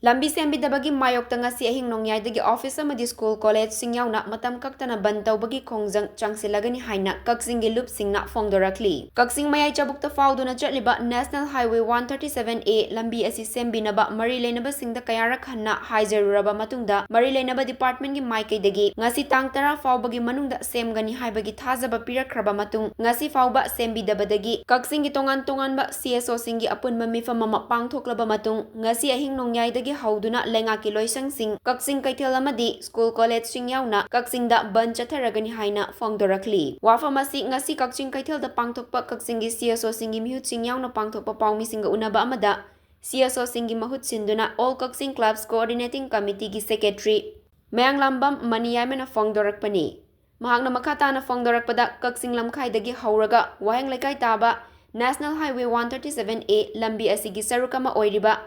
lambi sembidabagi mayokta ngasi ahing nongyaidagi office amadi school college singyauna matam kaktana bandh toubagi khongjang changsillagani haina Lupsing Lupsingna fongdorakli Lupsing mayai chabukta fauduna chatliba National Highway 137A lambi asi sembinaba mari leinaba singda kayarak hanna haizaruraba matungda mari leinaba department gi maikaidagi ngasi tang 10 faubagi manungda semgani haibagi thajaba pirakhraba matung ngasi fauba sembidabadagi Lupsing gi tongan tonganba CSO singi apunma mifam ama pangthoklaba matung ngasi ahing nongyaidagi hauduna lengaki loisang sing Lupsing kaithel amadi school college singyauna Lupsingda bandh chatharagani haina fongdorakli wafamasi ngasi Lupsing kaithelda pangthokpa Lupsing gi CSO singi mihut singyauna pangthokpa pawmi singa unaba amada CSO singi mahut sinduna all Lupsing clubs coordinating committee gi secretary mayang lambam maniyamena fongdorakpani mahakna makhatana fongdorakpada Lupsing lamkhaidagi hauraga waheng lekai taba National Highway 137A lambi asigi sarukama oiriba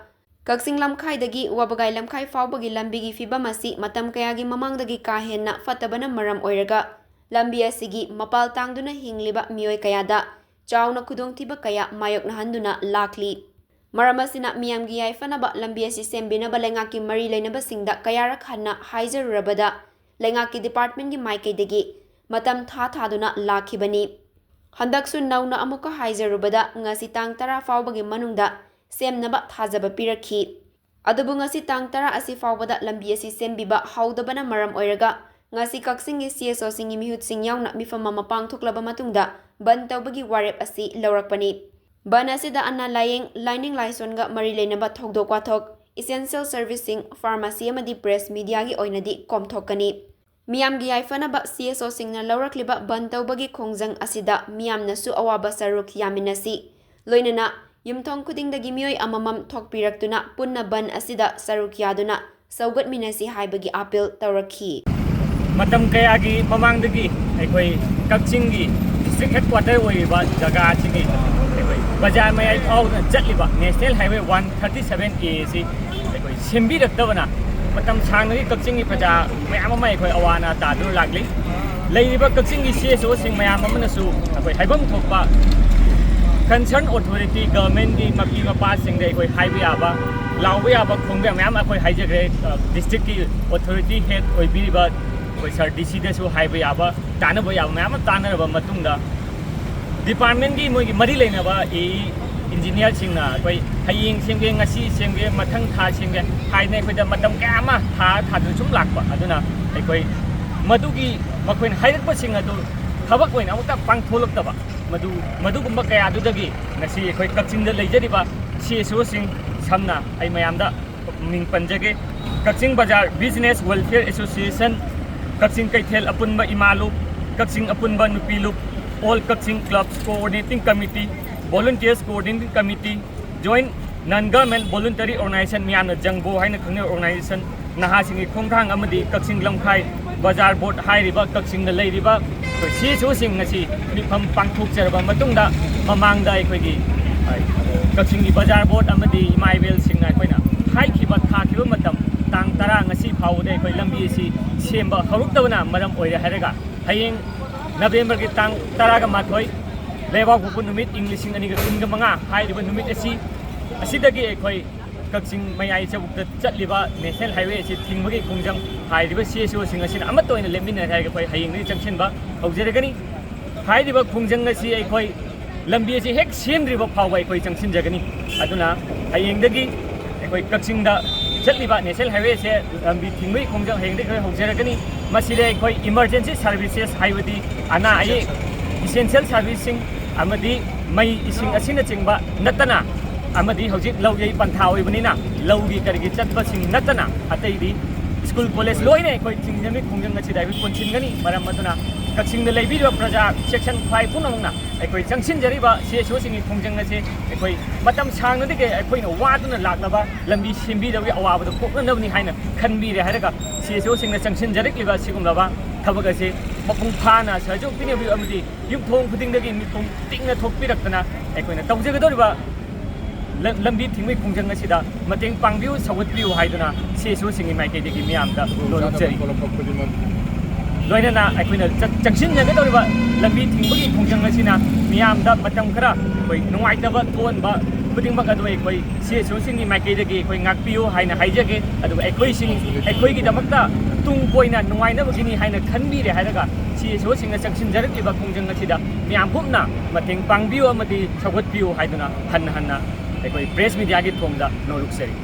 Lupsing lamkhaidagi wabagai lamkhai faubagi lambigi fibam asi matam kayagi mamangdagi kahenna fatabana maram oiraga lambi asigi mapal tangduna hingliba mioi kayada chauna khudongthiba kaya mayokna handuna lakli maram asina miyamgi yaifanaba lambi asi sembinaba lengaki mari leinaba singda kayarak hanna haizarurabada lengaki department gi maikaidagi matam thaduna lakhibani handaksu nauna amuka haizarubada ngasi tang 10 faubagi manungda semnaba thajaba pirakhi adubu ngasi tang 10 asi faubada lambi asi sembiba haudabana maram oiraga ngasi Lupsing gi CSO singi mihut singyauna mifam ama pangthoklaba matungda bandh toubagi warep asi laurakpani bandh asida anna layeng lining laisonga mari leinaba thokdokwa thok essential servicing pharmacy amadi press media gi oinadi komthokani miyam gi yaifanaba CSO singna laurakliba bandh toubagi khongjang asida miyamna su awaba saruk yaminasi loinana yumthong khudingdagi mioi amamam thokpiraktuna punna bandh asida saruk yaduna saugatminasi haibagi appeal taurakhi matam kayagi mamangdagi aikoi Lupsing gi district headquarter oiba jaga chigi aikoi bazar mayai fauna chatliba National Highway 137A si aikoi sembiraktabana matam sangnagi Lupsing gi praja mayam ama aikoi awana tadu lagli leiriba Lupsing gi CSO sing mayam amana su aikoi haibam thokpa concern authority government gi mapi mapa sing de aikoi highway aba lawwe aba khongbe mayam aikoi haijagre district gi authority head oibiriba koi sir DC de su highway aba tanaba ya mayam tanaraba matungda department gi moi gi mari leinaba e engineer singna koi haying singge ngasi singge mathang tha singge haine koi da matam kama tha du sum lakpa aduna aikoi madugi makoin hairakpa sing adu thabak oina amukta pangtholakdaba madugumba kaya adudagi ngasi aikoi Lupsing da leijariba CSO sing samna ai mayamda ming panjage Lupsing Bazar Business Welfare Association Lupsing kaithel apunba imalup Lupsing apunba nupilup all Lupsing clubs coordinating committee volunteers coordinating committee joint non-government voluntary organization miyamna jangbo haina khangna organization naha singi khongthang amadi Lupsing lamkhai bazar board hairiba Lupsing da leiriba CSO sing ngasi mifam pangthokjaraba matungda mamangda aikoigi Lupsing gi bazar board amadi imaibel singna aikoina haikhiba thakhiba matam tang 10 ngasi faudai aikoi lambi si semba haruktabana maram oira haraga hayeng November gi tang 10 ga mathoi lewa gupu numit Englishing ani ga kunga manga hairiba numit asidagi aikoi Lupsing mayai chabukta chatliba National Highway si thingmagi khongjang hairiba CSO sing asina amatoina lemina haiga koi hayeng ni changsinba haujaragani hairiba khongjang asi aikoi lambi si hek semdriba phawai koi changsinjagani aduna hayengdagi aikoi Lupsing da chatliba National Highway se lambi thingmagi khongjang hayengdagi koi haujaragani masile aikoi emergency services haibadi ana ai essential servicing amadi mai ising asina chingba natana amadi hojik lawgei pantha oibani na lawgi kargi chatba sing natana ataidi school college loine koi chingami khongjang achi dai ponsin gani maram matuna Lupsing da leibiro praja section 5 punamna aikoi changsin jariba CSO singi khongjang achi aikoi matam sangna de aikoi na waduna laklaba lambi simbi da awaba da koknabni haina khanbi re haraga CSO singna changsin jarikliba sigumlaba thabak ase mapung phana sajo pinibi amadi yumthong khudingdagi mipung tingna thokpiraktana aikoi na tawjegadoriba lambi thingmai khongjang asida mateng pangbiu sawatbiu haiduna CSO singi maikaidagi miyamda lorukjari loinana aikoina changsinjagedoriba lambi thingmagi khongjang asina miyamda matam khara koi nungaitaba thonba ꯈꯨꯗꯤꯡꯃꯛ ꯑꯗꯨ ꯑꯩꯈꯣꯏ CSOꯁꯤꯡꯒꯤ ꯃꯥꯏꯀꯩꯗꯒꯤ ꯑꯩꯈꯣꯏ ꯉꯥꯛꯄꯤꯌꯨ ꯍꯥꯏꯅ ꯍꯥꯏꯖꯒꯦ ꯑꯗꯨꯒ ꯑꯩꯈꯣꯏꯒꯤꯗꯃꯛꯇ ꯇꯨꯡ ꯀꯣꯏꯅ ꯅꯨꯡꯉꯥꯏꯅꯕꯒꯤꯅꯤ ꯍꯥꯏꯅ ꯈꯟꯕꯤꯔꯦ ꯍꯥꯏꯔꯒ CSOꯁꯤꯡꯅ ꯆꯪꯁꯤꯟꯖꯔꯛꯂꯤꯕ ꯈꯣꯡꯖꯪ ꯑꯁꯤꯗ ꯃꯤꯌꯥꯝ ꯄꯨꯝꯅ ꯃꯇꯦꯡ ꯄꯥꯡꯕꯤꯌꯨ ꯑꯃꯗꯤ ꯁꯧꯒꯠꯄꯤꯌꯨ ꯍꯥꯏꯗꯨꯅ ꯍꯟꯅ ꯑꯩꯈꯣꯏ ꯄ꯭ꯔꯦꯁ ꯃꯤꯗꯤꯌꯥꯒꯤ ꯊꯣꯡꯗ ꯅꯣꯛꯂꯨꯛꯆꯔꯤ